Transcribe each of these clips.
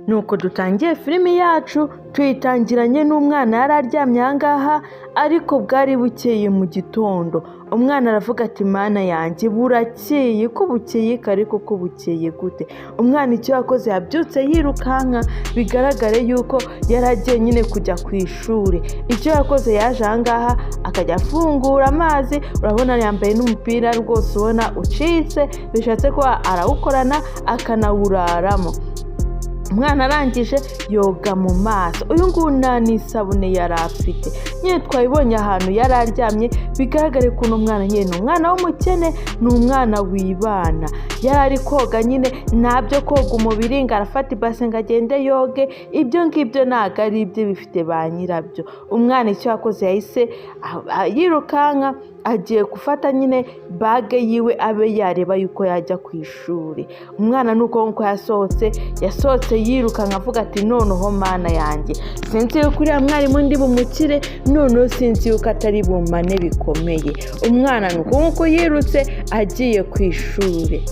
nuko dutangiye filimi yacu tuyitangiranye n'umwana yari aryamye ahangaha ariko bwari bukeye mu gitondo. Umwana aravuga ati mana yanjye burakeye, ko bukeye ariko ko bukeye gute? Umwana icyo yakoze yabyutse yirukanka, bigaragare yuko yari agiye nyine kujya ku ishuri. Icyo yakoze yaje ahangaha akajya afungura amazi, urabona yambaye n'umupira rwose ubona ucitse, bishatse ko arawukorana akanawuraramo. Umwana arangije yoga mu maso, uyu nguyu nta n'isabune yari afite. Nyine twabibonye ahantu yari aryamye, bigaragare ko uno mwana nyine ni umwana w'umukene, ni umwana wibana. Yari ari koga nyine, ntabyo koga umubiri ngo arafata ibase ngo agende yoge, ibyo ngibyo ntabwo ari ibyo, bifite ba nyirabyo. Umwana icyo yakoze yahise yirukanka agiye gufata nyine bage yiwe abe yareba yuko yajya ku ishuri. Umwana nuko nkuko yasohotse yirukanka avuga ati noneho mana yanjye, sinzi yuko uriya mwarimu ndi bumukire, noneho sinzi yuko atari bumane bikomeye. Umwana nuko nkuko yirutse agiye ku ishuri.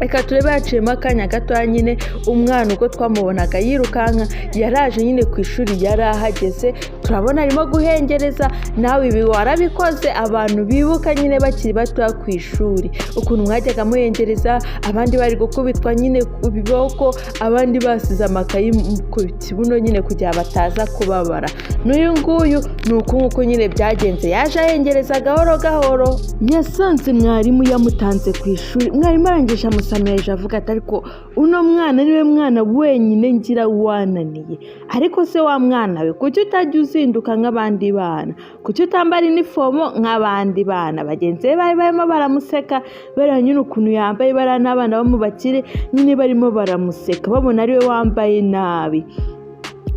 Reka turebe yaciyemo akanya gatoya nyine, umwana uko twamubonaga yirukanka yaraje nyine ku ishuri, yari ahageze turabona arimo guhengereza. Nawe ibi warabikoze, abantu bibuka nyine bakiri batoya ku ishuri ukuntu mwajyaga muhengereza, abandi bari gukubitwa nyine ku biboko, abandi basize amakayi ku kibuno nyine kugira bataza kubabara. N'uyu nguyu ni uku nguku nyine byagenze, yaje ahengereza gahoro gahoro. Yasanze mwarimu yamutanze ku ishuri, mwarimu arangije amusamirije avuga ati ariko uno mwana niwe mwana wenyine ngira wananiye, ariko se wa mwana we kuki utajya uzinduka nk'abandi bana, kuki utambara inifomo nk'abandi bana? Bagenzi be bari barimo baramuseka, bariya nyine ukuntu yambaye, bariya n'abana bo mu bakire nyine barimo baramuseka babona ariwe wambaye nabi.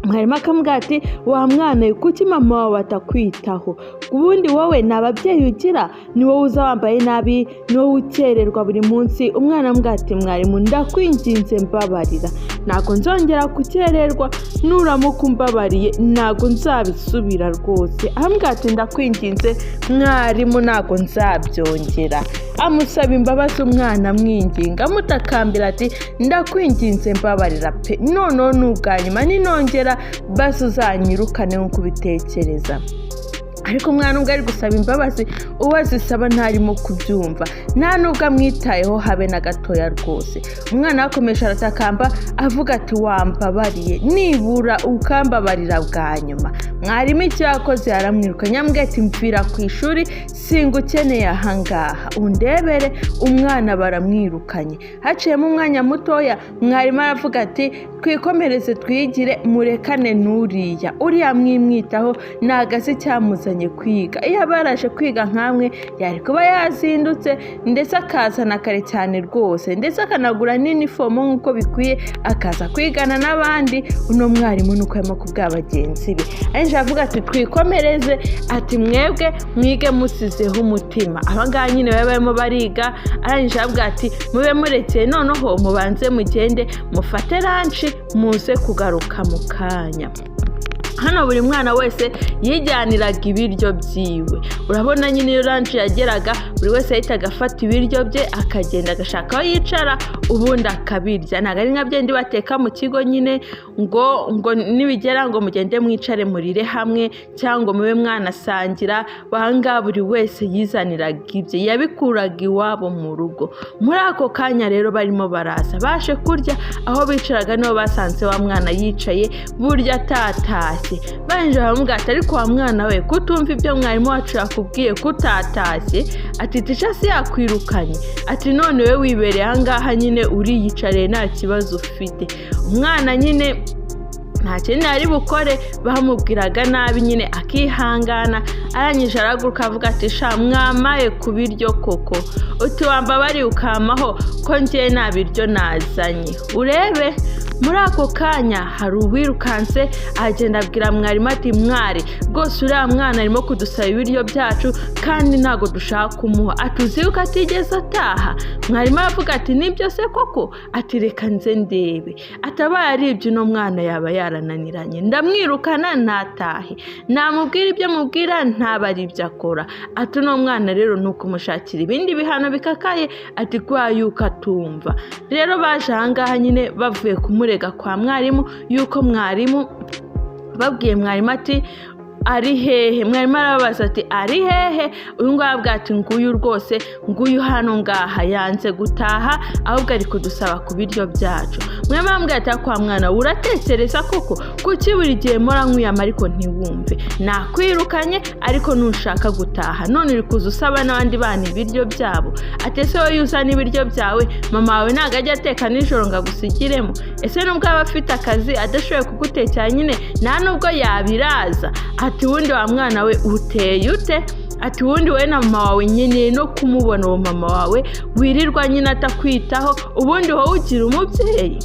Mwarimu akamubwira ati wa mwana we kuki mama wawe atakwitaho? Ubundi wowe nta babyeyi ugira, ni wowe uza wambaye nabi, ni wowe ukererwa buri munsi. Umwana amubwira ati mwarimu ndakwinginze mbabarira, ntabwo nzongera gukererwa, nuramuka umbabariye ntabwo nzabisubira rwose. Amubwira ati ndakwinginze mwarimu ntabwo nzabyongera. Amusaba imbabazi umwana amwinginga, amutakambira ati ndakwinginze mbabarira pe, noneho n'ubwa nyuma ninongera basi uzanyirukane nk'uko ubitekereza. Ariko umwana ubwo ari gusaba imbabazi, uwo azisaba ntarimo kubyumva, nta nubwo amwitayeho habe na gatoya rwose. Umwana yakomeje aratakamba avuga ati wambabariye, nibura ukambabarira bwa nyuma. Mwarimu icyo yakoze yaramwirukanye, amubwira ati mvira ku ishuri, singukeneye ahangaha, undebere. Umwana baramwirukanye. Haciyemo umwanya mutoya, mwarimu aravuga ati twikomereze twigire, murekane n'uriya, uriya mwimwitaho ntabwo azi icyamuzanye kwiga. Iyo abaraje kwiga nkamwe yari kuba yazindutse ndetse akazana kare cyane rwose, ndetse akanagura n'inifomo nk'uko bikwiye, akaza kwigana n'abandi. Uno mwarimu nuko yarimo kubwira bagenzi be, ariko avuga ati twikomereze, ati mwebwe mwige musizeho umutima. Abangaha nyine baba barimo bariga, arangije avuga ati mube murekeye noneho mubanze mugende mufate lanchi muze kugaruka mu kanya. Hano buri mwana wese yijyaniraga ibiryo byiwe. Urabona nyine iyo lunch yageraga, buri wese yahitaga afata ibiryo bye akagenda agashaka aho yicara ubundi akabirya. Ntabwo ari nka byendi bateka mu kigo nyine ngo nibigera ngo mugende mwicare murire hamwe cyangwa mube mwanasangira. Banga buri wese yizaniraga ibye, yabikuraga iwabo mu rugo. Muri ako kanya rero barimo baraza baje kurya, aho bicaraga niho basanze wa mwana yicaye burya atatashye. Banjye baramubwira ati ariko wa mwana we kutumva ibyo mwarimu wacu yakubwiye kutatashye, ati tisha si yakwirukanye, ati none we wibereye ahangaha nyine uriyicariye nta kibazo ufite. Umwana nyine nta kintu ari bukore, bamubwiraga nabi nyine akihangana. Arangije araguruka avuga ati sha mwamaye ku biryo koko, uti wambabari ukamaho ko njye nta biryo nazanye. Urebe muri ako kanya hari uwirukanse agenda abwira mwarimu ati mwari rwose uriya mwana arimo kudusaba ibiryo byacu kandi ntago dushaka kumuha. Atuzi yuko atigeze ataha. Mwarimu aravuga ati nibyo se koko? Ati reka nze ndebe. Atabaye ari ibyo uno mwana yaba yarananiranye, ndamwirukana ntatahe, namubwira ibyo mubwira ntaba ari ibyo akora. Ati uno mwana rero ni ukumushakira ibindi bihano bikakaye, ati kwa yuko atumva. Rero baje ahangaha nyine bavuye kumurega kwa mwarimu yuko mwarimu babwiye mwarimu ati ari hehe. Mwarimu arababaza ati ari hehe? Uyu nguyu aravuga ati nguyu rwose, nguyu hano ngaha yanze gutaha ahubwo ari kudusaba ku biryo byacu. Mwarimu arambwira ati kwa mwana uratekereza koko kuki buri gihe mpora nkwiyama ariko ntiwumve? Nakwirukanye ariko nushaka gutaha none uri kuza usaba n'abandi bana ibiryo byabo. Ati ese wowe uzana ibiryo byawe mama wawe ntago ajya ateka nijoro ngo agusigiremo? Ese nubwo aba afite akazi adashoboye kugutekera nyine nta nubwo yabiraza? Ati wundi wa mwana we uteye ute? Ati wundi we na mama wawe nyine no kumubona uwo mama wawe wirirwa nyine atakwitaho, ubundi wowe ugira umubyeyi?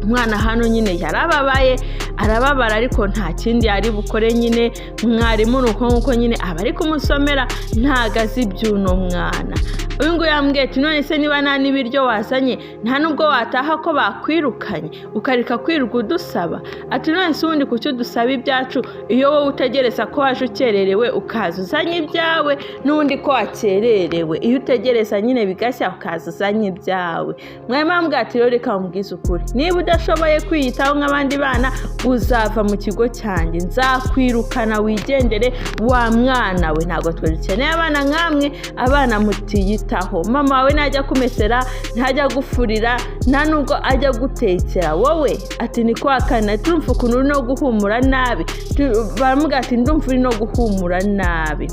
Umwana hano nyine yarababaye, arababara ariko nta kindi yari bukore nyine. Mwarimu nuko nkuko nyine aba ari kumusomera ntago azi iby'uno mwana. Uyu nguyu yambwiye ati none se niba nta n'ibiryo wazanye nta nubwo wataha ko bakwirukanye ukareka kwirirwa udusaba? Ati none se ubundi kuki udusaba ibyacu iyo wowe utegereza ko waje ukererewe ukaza uzanye ibyawe, n'ubundi ko wakererewe iyo utegereza nyine bigashya ukaza uzanye ibyawe? Mwarimu arambwira ati rero reka mubwize ukuri, niba udashoboye kwiyitaho nk'abandi bana uzava mu kigo cyanjye, nzakwirukana wigendere wa mwana we. Ntabwo twe dukeneye abana nkamwe, abana mutiyitaho. Mama wawe ntajya kumesera, ntajya gufurira, nta nubwo ajya gutekera wowe. Ati ni kwa kana turumva ukuntu uri no guhumura nabi. Baramubwira ati ndumva uri no guhumura nabi.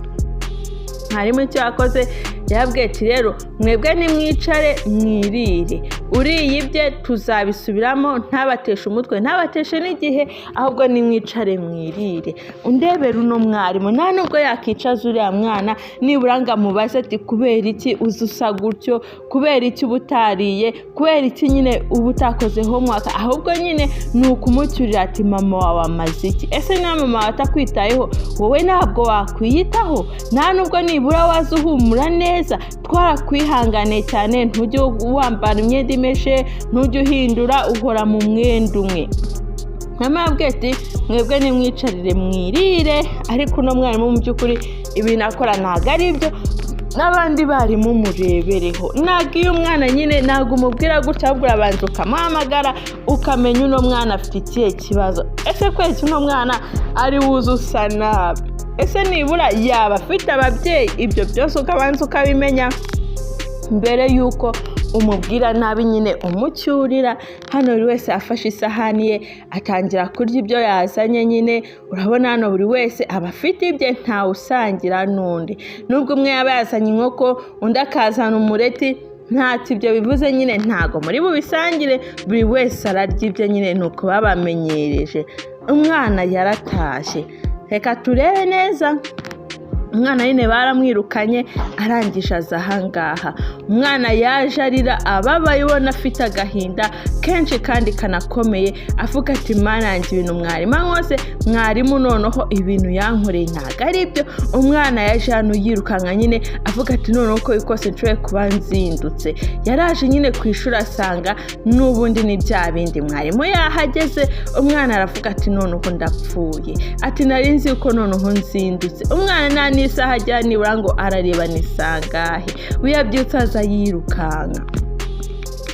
Mwarimu icyo yakoze yabwiye ati rero mwebwe nimwicare mwirire, uriye ibye tuzabisubiramo, ntabateshe umutwe ntabateshe n'igihe, ahubwo nimwicare mwirire. Undebera uno mwarimu nta nubwo yakicaza uriya mwana nibura ngo amubaze ati kubera iki uzusa gutyo, kubera iki ubutariye, kubera iki nyine uba utakoze homework, ahubwo nyine ni ukumucyurira ati mama wawe amaze iki? Ese niba mama wawe atakwitayeho wowe ntabwo wakwiyitaho? Nta nubwo nibura waza uhumura neza? Twarakwihanganiye cyane, ntujye wambara imyenda imeshe, ntujye uhindura, uhora mu mwenda umwe. Mama yabwiye ati mwebwe nimwicarire mwirire, ariko uno mwarimu mu by'ukuri ibintu akora ntago ari ibyo, n'abandi barimu murebereho. Ntabwo iyo umwana nyine ntabwo umubwira gutya, ahubwo urabanza ukamuhamagara ukamenya uno mwana afite ikihe kibazo. Ese kwezi uno mwana ari wuze usa nabi? Ese nibura yaba afite ababyeyi? Ibyo byose ukabanza ukabimenya mbere yuko umubwira nabi nyine umucyurira. Hano buri wese afashe isahani ye atangira kurya ibyo yazanye nyine. Urabona hano buri wese aba afite ibye, ntawe usangira n'undi. Nubwo umwe yaba yazanye inkoko undi akazana umureti, ntacyo ibyo bivuze nyine ntago muri bubisangire, buri wese ararya ibye nyine, nuko babamenyereje. Umwana yaratashye, reka turebe neza. Umwana nyine baramwirukanye arangije aza ahangaha. Umwana yaje arira ababaye, ubona afite agahinda kenshi kandi kanakomeye, avuga ati mana yanjye ibintu mwarimu nkose, mwarimu noneho ibintu yankoreye ntago ari ibyo. Umwana yaje hano yirukanka nyine avuga ati noneho ko bikose nshoboye kuba nzindutse. Yaraje nyine ku ishuri asanga n'ubundi ni bya bindi, mwarimu yahageze. Umwana aravuga ati noneho ndapfuye, ati nari nzi ko noneho nzindutse. Umwana nta n'isaha ajya nibura ngo arareba nisangahe, wiyabyutse aza yirukanka.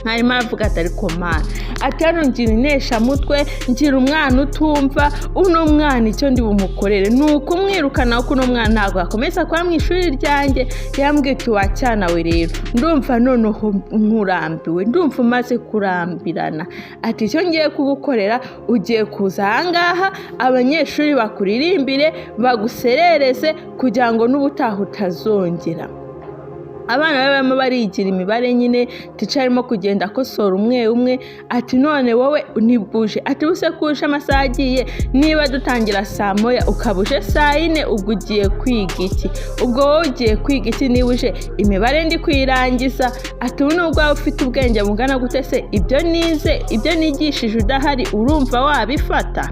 Mwarimu aravuga ati ariko mana, ati hano ngira inesha mutwe, ngira umwana utumva, uno mwana icyo ndi bumukorere ni ukumwirukana, kuko uno mwana ntabwo akomeza kuba mu ishuri ryanjye. Yambwiye ati wacyana we rero, ndumva noneho nkurambiwe, ndumva umaze kurambirana. Ati icyo ngiye kugukorera, ugiye kuza ahangaha abanyeshuri bakuririmbire baguserereze kugira ngo n'ubutaha utazongera. Abana babamo barigira imibare nyine, teacher arimo kugenda akosora umwe umwe. Ati none wowe unibuje, ati buse kusha amasaha agiye, niba dutangira saa moya ukabuje saa 4 ubwo ugiye kwiga iki? Ubwo wowe ugiye kwiga iki niba uje imibare ndi kwirangiza? Ati nubwo waba ufite ubwenge bungana gute se ibyo nize, ibyo nigishije udahari urumva wabifata?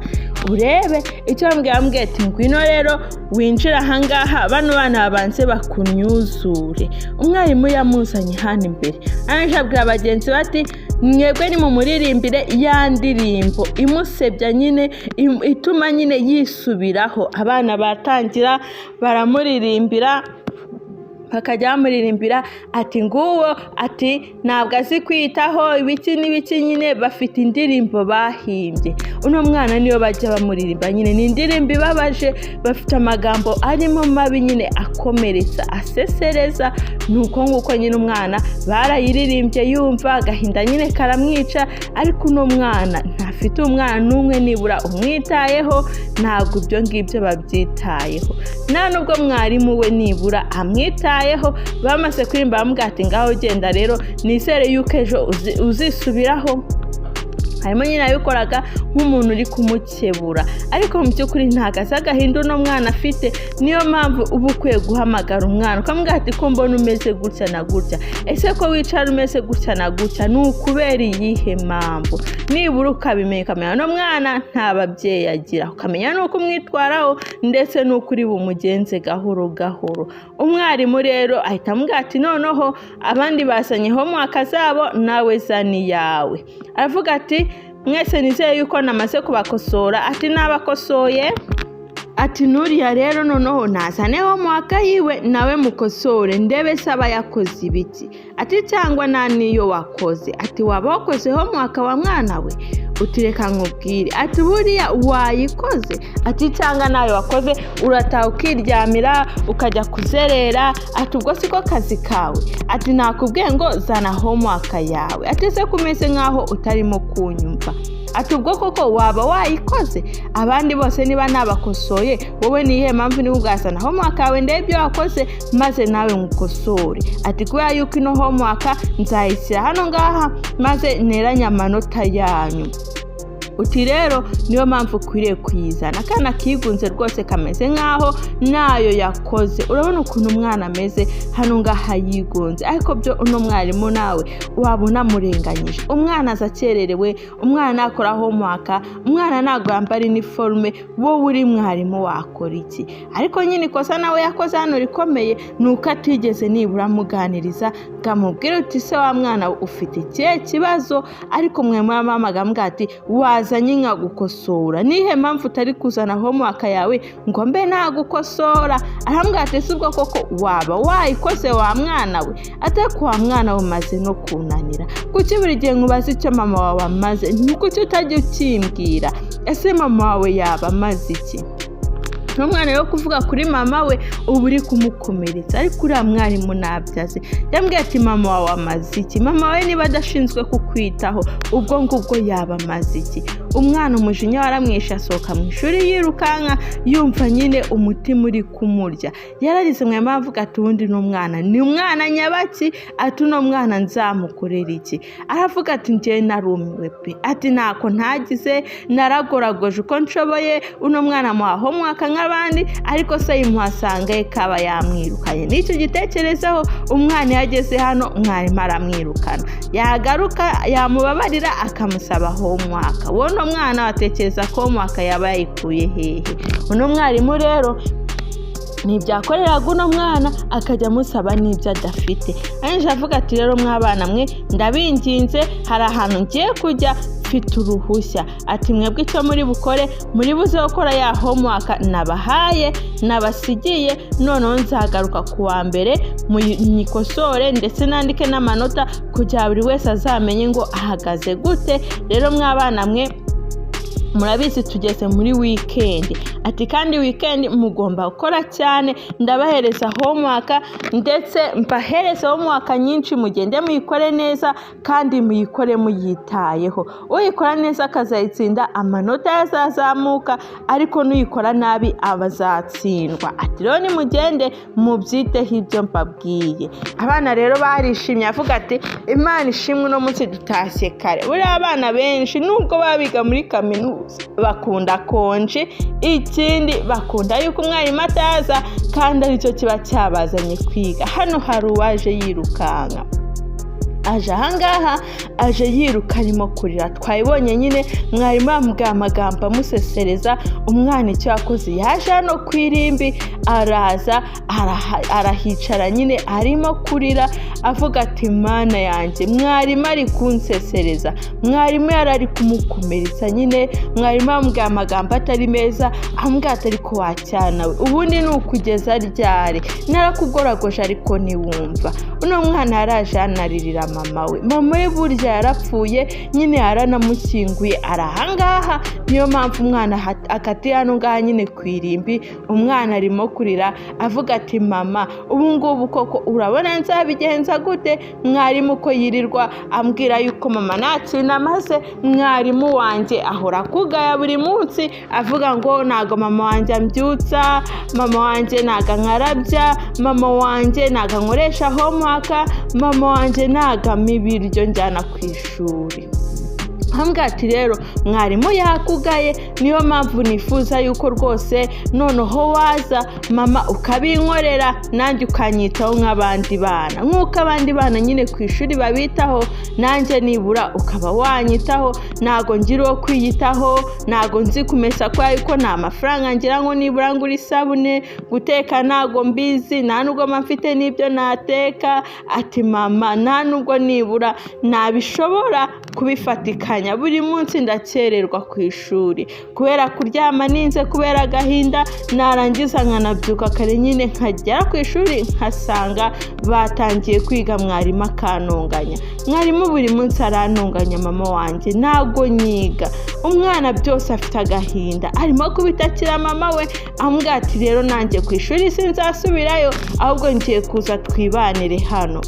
urebe icyo bambwiye ati ngwino rero winjira ahangaha bano bana babanze bakunyuzure. Umwarimu yamuzanye hano imbere arangije abwira abagenzi bati mwebwe ni mu muririmbire ya ndirimbo imusebya nyine ituma nyine yisubiraho. Abana batangira baramuririmbira bakajya bamuririmbira ati nguwo ati ntabwo azi kwitaho ibiki n'ibiki nyine bafite indirimbo bahimbye. Uno mwana niyo bajya bamuririmba nyine ni indirimbo ibabaje bafite amagambo arimo mabi nyine akomeretsa asesereza. Nuko nguko nyine umwana barayiririmbye yumva agahinda nyine karamwica, ariko uno mwana ntafite umwana n'umwe nibura umwitayeho, ntabwo ibyo ngibyo babyitayeho, nta nubwo mwarimu we nibura amwitayeho. Bamaze kuririmba bamubwira ati ngaho genda rero nizere yuko ejo uzisubiraho. harimo nyine yabikoraga nk'umuntu uri kumukebura, ariko mu by'ukuri ntago azi agahinda uno mwana afite. Niyo mpamvu uba ukwiye guhamagara umwana ukamubwira ati ko mbona umeze gutya na gutya, ese ko wicara umeze gutya na gutya ni ukubera iyihe mpamvu? Nibura ukabimenya ukamenya no mwana nta babyeyi agira, ukamenya nuko umwitwaraho ndetse nuko uri bumugenze gahoro gahoro. Umwarimu rero ahita amubwira ati noneho abandi basanye homework zabo nawe zani yawe. Aravuga ati mwese nizeye yuko namaze kubakosora, ati nabakosoye, ati nuriya rero noneho nazane homework yiwe nawe mukosore ndebe saba yakoze ibiki, ati cyangwa naniyo wakoze, ati waba wakoze homework wa mwana we, utireka nkubwire, ati buriya wayikoze, ati cyangwa nayo wakoze urataha ukiryamira ukajya kuzerera, ati ubwo siko kazi kawe, ati nakubwiye ngo zana homework yawe, ati se kumeze nkaho utarimo kunyumva, ati ubwo koko waba wayikoze, abandi bose niba nabakosoye wowe nihe mpamvu ni ugazana homework yawe ndebyo wakoze maze nawe ngukosore, ati kubera yuko ino homework nzayishyira hano ngaha maze neranya amanota yanyu. Uti rero niyo mpamvu ukwiriye kuyizana, kana kigunze rwose kameze nkaho nayo yakoze. Urabona ukuntu umwana ameze hano ngaha yigunze, ariko byo uno mwarimu nawe wabona murenganyije. Umwana azakererewe, umwana akora homework, umwana ntago yambara uniforme, wowe uri mwarimu wakora iki? Ariko nyine ikosa nawe yakoze hano rikomeye nuko atigeze nibura muganiriza ngamubwira uti se wa mwana ufite ikihe kibazo, ariko mwe mama ati wazanye nka gukosora, nihe mpamvu utari kuzana homework yawe ngo mbe nagukosora? Arambwira ati se ubwo koko waba wayikoze wa mwana we, atako wa mwana umaze no kunanira, kuki buri gihe nkubaza icyo mama wawe amaze nukuki utajya ukimbwira? Ese mama wawe yaba amaze iki? Umwana yo kuvuga kuri mama we ubu uri kumukomeretsa, ariko uriya mwarimu nabyaze yambwiye ati mama wawe amaze iki? Mama we niba adashinzwe kukwitaho ubwo ngubwo yaba amaze iki? Umwana umujinya waramwishe asohoka mu ishuri yirukanka yumva nyine umutima uri kumurya. Yararize mwe mavuga ati ubundi n'umwana ni umwana nyabaki, ati uno mwana nzamukorera iki? Aravuga ati ngiye narumiwe pe, ati ntako ntagize, naragoragoje uko nshoboye, uno mwana muha homework nk'abandi ariko se yimuhasanga kaba yamwirukanye. Nicyo gitekerezaho umwana yageze hano umwarimu aramwirukana, yagaruka yamubabarira akamusaba homework. Wono mwana watekereza ko homework yaba yayikuye hehe? Uno mwarimu rero nibyakoreraga uno mwana akajya musaba n'ibyo adafite. Anje avuga ati rero mwabana mwe ndabinginze, hari ahantu ngiye kujya mfite uruhushya, ati mwebwe icyo muri bukore muri buze gukora ya homework nabahaye nabasigiye, noneho nzagaruka kuwa mbere munyikosore ndetse nandike n'amanota kugira buri wese azamenye ngo ahagaze gute. Rero mwabana mwe murabizi tugeze muri weekend, ati kandi weekend mugomba gukora cyane, ndabahereza homework ndetse mbahereza homework nyinshi, mugende muyikore neza kandi muyikore muyitayeho. Uyikora neza akazayitsinda amanota yazazamuka, ariko nuyikora nabi abazatsindwa. Ati rero nimugende mubyiteho ibyo mbabwiye. Abana rero barishimye avuga ati Imana ishimwe no munsi dutashye kare. Buri abana benshi nubwo babiga muri kaminuza bakunda konje, ikindi bakunda yuko umwarimu ataza kandi aricyo kiba cyabazanye kwiga. Hano hari uwaje yirukanka aje ahangaha aje yiruka arimo kurira. Twayibonye nyine mwarimu yamubwiye amagambo amusesereza. Umwana icyo yakoze yaje hano ku irimbi araza arahicara nyine arimo kurira avuga ati mana yanjye mwarimu ari kunsesereza. Mwarimu yarari kumukomeretsa nyine. Mwarimu yamubwiye amagambo atari meza amubwira ati ariko wacyana we ubundi ni ukugeza ryari, narakugoragoje ariko ntiwumva. Uno mwana yaraje anaririra mama we. Mama we burya yarapfuye nyine yaranamushyinguye arahangaha. Niyo mpamvu umwana akati hano ngaha nyine ku irimbi. Umwana arimo kurira avuga ati mama ubu ngubu koko urabona nzabigenza gute? Mwarimu ko yirirwa ambwira yuko mama nta kintu amaze. Mwarimu wanjye ahora kugaya buri munsi avuga ngo ntago mama wanjye ambyutsa, mama wanjye ntago nkarabya, mama wanjye ntago nkoresha homework, mama wanjye ntago ampa ibiryo njyana ku ishuri. Hambwa ati rero mwarimu yakugaye, niyo mpamvu nifuza yuko rwose noneho waza mama ukabinkorera nanjye ukanyitaho nk'abandi bana, nk'uko abandi bana nyine ku ishuri babitaho, nanjye nibura ukaba wanyitaho. Ntago ngira uwo kwiyitaho, ntago nzi kumesa kwa yuko nta mafaranga ngira ngo nibura ngura isabune, guteka ntago mbizi, nta nubwo mfite n'ibyo nateka. Ati mama nta nubwo nibura nabishobora kubifatikanya, buri munsi ndakererwa ku ishuri kubera kuryama ninze kubera agahinda, narangiza nkanabyuka kare nyine nkagera ku ishuri nkasanga batangiye kwiga mwarimu akanonganya. Mwarimu buri munsi arantonganya mama wanjye ntago nyiga. Umwana byose afite agahinda arimo kubitakira mama we amubwira ati rero nanjye ku ishuri sinzasubirayo ahubwo ngiye kuza twibanire hano.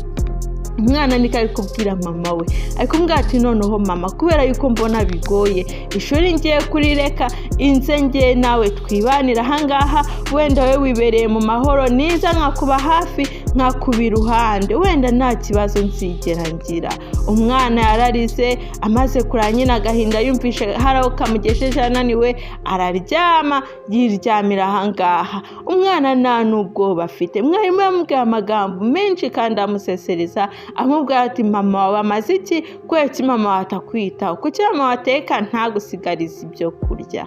Umwana niko ari kubwira mama we, ariko mbwira ati noneho mama kubera yuko mbona bigoye ishuri ngiye kurireka inze ngiye nawe twibanira ahangaha, wenda we wibereye mu mahoro, niza nkakuba hafi nkakuba iruhande, wenda nta kibazo nzigera ngira. Umwana yararize amaze kuranyina agahinda yumvishe haraho kamugesheje ananiwe araryama yiryamira ahangaha. Umwana nta n'ubwoba afite. Mwarimu yamubwiye amagambo menshi kandi amusesereza amubwira ati mama wawe amaze iki, kweki mama watakwitaho, kuki mama wateka ntagusigariza ibyo kurya.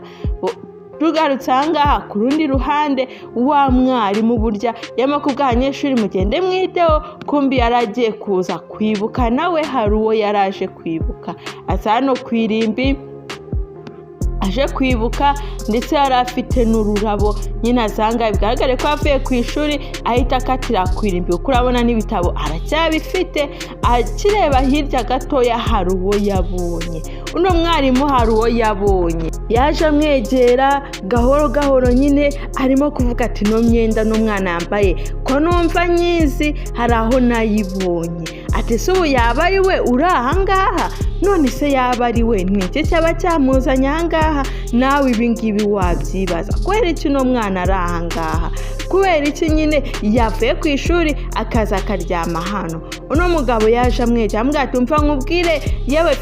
Tugarutse ahangaha ku rundi ruhande, wa mwarimu burya yamakubwiye abanyeshuri mugende mwiteho, kumbi yaragiye kuza kwibuka nawe hari uwo yaraje kwibuka. Asa hano ku irimbi aje kwibuka ndetse yari afite n'ururabo nyine azanga bigaragare ko avuye ku ishuri ahita akatira ku irimbi kuko urabona n'ibitabo aracyabifite. Akireba hirya gatoya hari uwo yabonye. Uno mwarimu hari uwo yabonye yaje amwegera gahoro gahoro nyine arimo kuvuga ati no myenda n'umwana yambaye ko numva nyizi hari aho nayibonye. Ati se ubu yaba ari we uri ahangaha? None se yaba ari we n'iki cyaba cyamuzanye ahangaha? Nawe ibingibi wabyibaza kubera iki uno mwana ari ahangaha, kubera iki nyine yavuye ku ishuri akaza akaryama hano. Uno mugabo yaje amwegera amubwira ati mva nkubwire yewe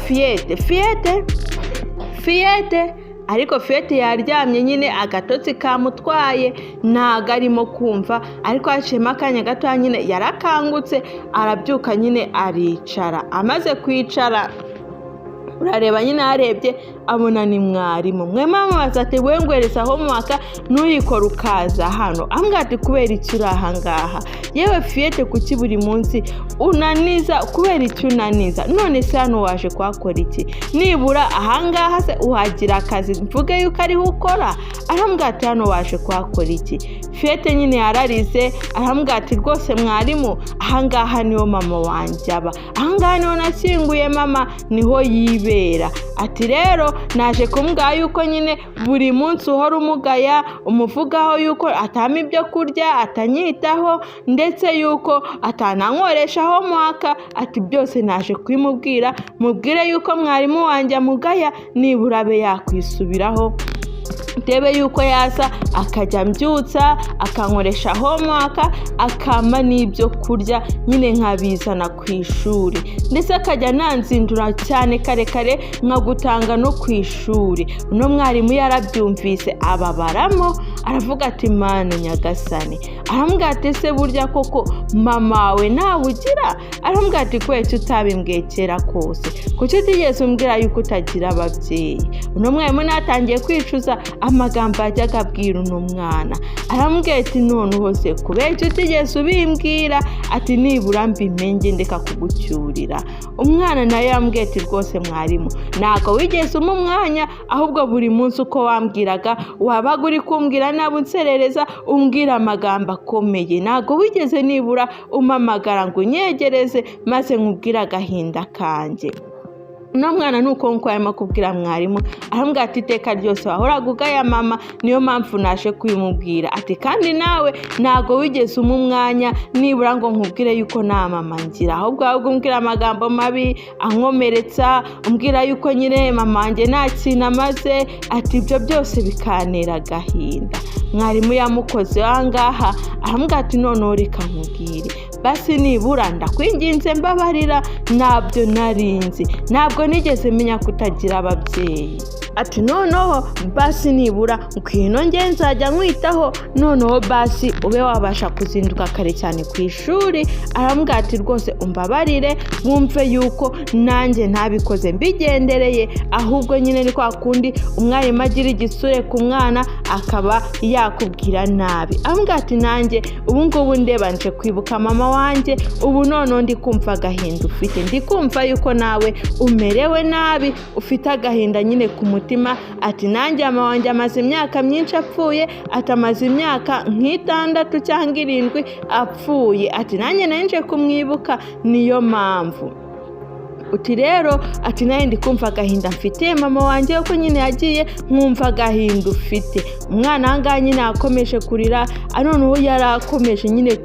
Fiyete, ariko Fiyete yaryamye nyine agatotsi kamutwaye ntago arimo kumva, ariko haciyemo akanya gato nyine yarakangutse arabyuka nyine aricara. Amaze kwicara urareba nyine yarebye abona ni mwarimu. Mwe mamubaza ati we ngwereza homework ntuyikora ukaza hano. Ambwira ati kubera iki uri ahangaha? Yewe Fiyete kuki buri munsi unaniza, kubera iki unaniza? None se hano waje kwakora iki? Nibura ahangaha se uhagira akazi mvuge yuko ariho ukora? Arambwira ati hano waje kwakora iki? Fiyete nyine yararize arambwira ati rwose mwarimu ahangaha niho mama wanjye aba, ahangaha niho nashyinguye mama, niho yibera. Ati rero naje kumbwira yuko nyine buri munsi uhora umugaya umuvugaho yuko atama ibyo kurya, atanyitaho, ndetse yuko atanankoresha homework. Ati byose naje kwimubwira, mubwire yuko mwarimu wanjye amugaya nibura abe yakwisubiraho, tebe yuko yaza akajya mbyutsa akankoresha homework akama n'ibyo kurya nyine nkabizana ku ishuri, ndetse akajya nanzindura cyane kare nkagutanga no ku ishuri. Uno mwarimu yarabyumvise ababaramo aravuga ati Mana nyagasani. Aramubwira ati ese burya koko mama wawe ntawe ugira? Aramubwira ati kweki utabimbwiye kera kose, kuki utigeze umbwira yuko utagira ababyeyi? Uno mwarimu natangiye kwicuza amagambo yajyaga abwira uno mwana. Aramubwira ati noneho se kubera icyo utigeze ubimbwira? Ati nibura mbimenye ndeka kugucyurira. Umwana nawe yambwiye ati rwose mwarimu ntabwo wigeze umpa umwanya, ahubwo buri munsi uko wambwiraga wabaga uri kumbwira nabi unserereza umbwira amagambo akomeye, ntabwo wigeze nibura umpamagara ngo unyegereze maze nkubwire agahinda kanjye. Uno mwana nuko nkuko arimo kubwira mwarimu, aramubwira ati iteka ryose wahoraga ugaya mama, niyo mpamvu naje kubimubwira. Ati kandi nawe ntago wigeze umpa umwanya nibura ngo nkubwire yuko nta mama ngira, ahubwo umbwira amagambo mabi ankomeretsa, umbwira yuko nyine mama wanjye nta kintu amaze. Ati ibyo byose bikantera agahinda. Mwarimu yamukoze ahangaha, aramubwira ati noneho reka nkubwire, basi nibura ndakwinginze mbabarira, ntabyo narinzi, ntabwo nigeze menya kutagira ababyeyi. Ati noneho basi nibura ngwino nge nzajya nkwitaho, noneho basi ube wabasha kuzinduka kare cyane ku ishuri. Aramubwira ati rwose umbabarire, wumve yuko nanjye ntabikoze mbigendereye, ahubwo nyine ni kwa kundi umwarimu agira igisure ku mwana akaba yakubwira nabi. Aramubwira ati nanjye ubu ngubu ndebanje kwibuka mama wanjye, ubu noneho ndi kumva agahinda ufite, ndi kumva yuko nawe umerewe nabi, ufite agahinda nyine ku mutima. Ati nanjye mama wanjye amaze imyaka myinshi apfuye, atamaze imyaka nk'itandatu cyangwa 7 apfuye. Ati nanjye nanje kumwibuka, niyo mpamvu. Uti rero ati nawe ndi kumva agahinda mfite mama wanjye uko nyine yagiye, nkumva agahinda ufite. Umwana ahangaha nyine akomeje kurira, noneho yarakomeje nyine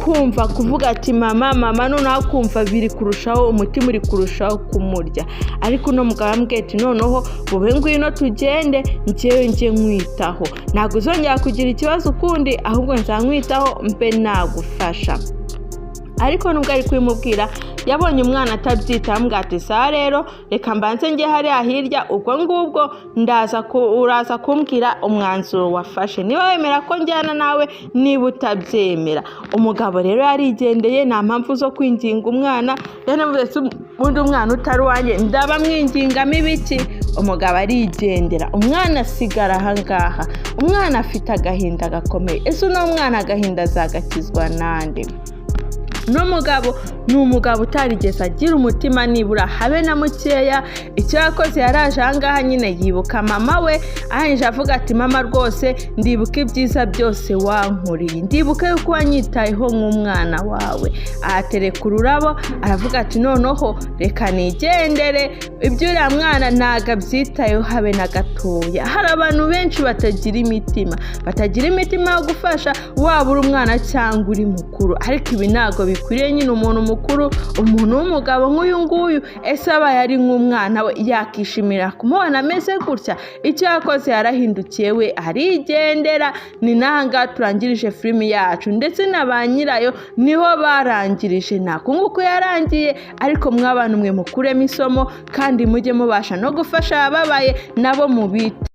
kumva kuvuga ati mama noneho kumva biri kurushaho, umutima uri kurushaho kumurya. Ariko uno mugabo yambwiye ati noneho wowe ngwino tugende njyewe nje nkwitaho, ntabwo uzongera kugira ikibazo ukundi, ahubwo nzankwitaho mbe nagufasha. Ariko nubwo ari kubimubwira yabonye umwana atabyita, aramubwira ati saa rero reka mbanze njye hariya hirya, ubwo ngubwo uraza kumbwira umwanzuro wafashe, niba wemera ko njyana nawe, niba utabyemera. Umugabo rero yarigendeye, nta mpamvu zo kwinginga umwana, yanavuze ubundi umwana utari uwanjye ndaba mwingingamo ibiki. Umugabo arigendera, umwana asigara ahangaha. Umwana afite agahinda gakomeye. Ese uno mwana agahinda azagakizwa nande? No mugabo ni umugabo utarigeze agira umutima nibura habe na mukeya. Icyo yakoze yaraje ahangaha nyine yibuka mama we, arangije avuga ati mama rwose ndibuka ibyiza byose wankuriye, ndibuka yuko wanyitayeho nk'umwana wawe. Ahatereka ururabo, aravuga ati noneho reka nigendere, ibyo uriya mwana ntago abyitayeho habe na gatoya. Hari abantu benshi batagira imitima yo gufasha, waba uri umwana cyangwa uri mukuru, ariko ibi ntago bikwiriye. Nyine umuntu mukuru, umuntu w'umugabo nk'uyu nguyu, ese abaye ari nk'umwana we yakishimira kumubona ameze gutya? Icyo yakoze yarahindukiye we arigendera. Ni nahangaha turangirije filimi yacu, ndetse na ba nyirayo niho barangirije. Nako nguko yarangiye, ariko mw'abantu mwe mukuremo isomo kandi mujye mubasha no gufasha ababaye nabo mubite.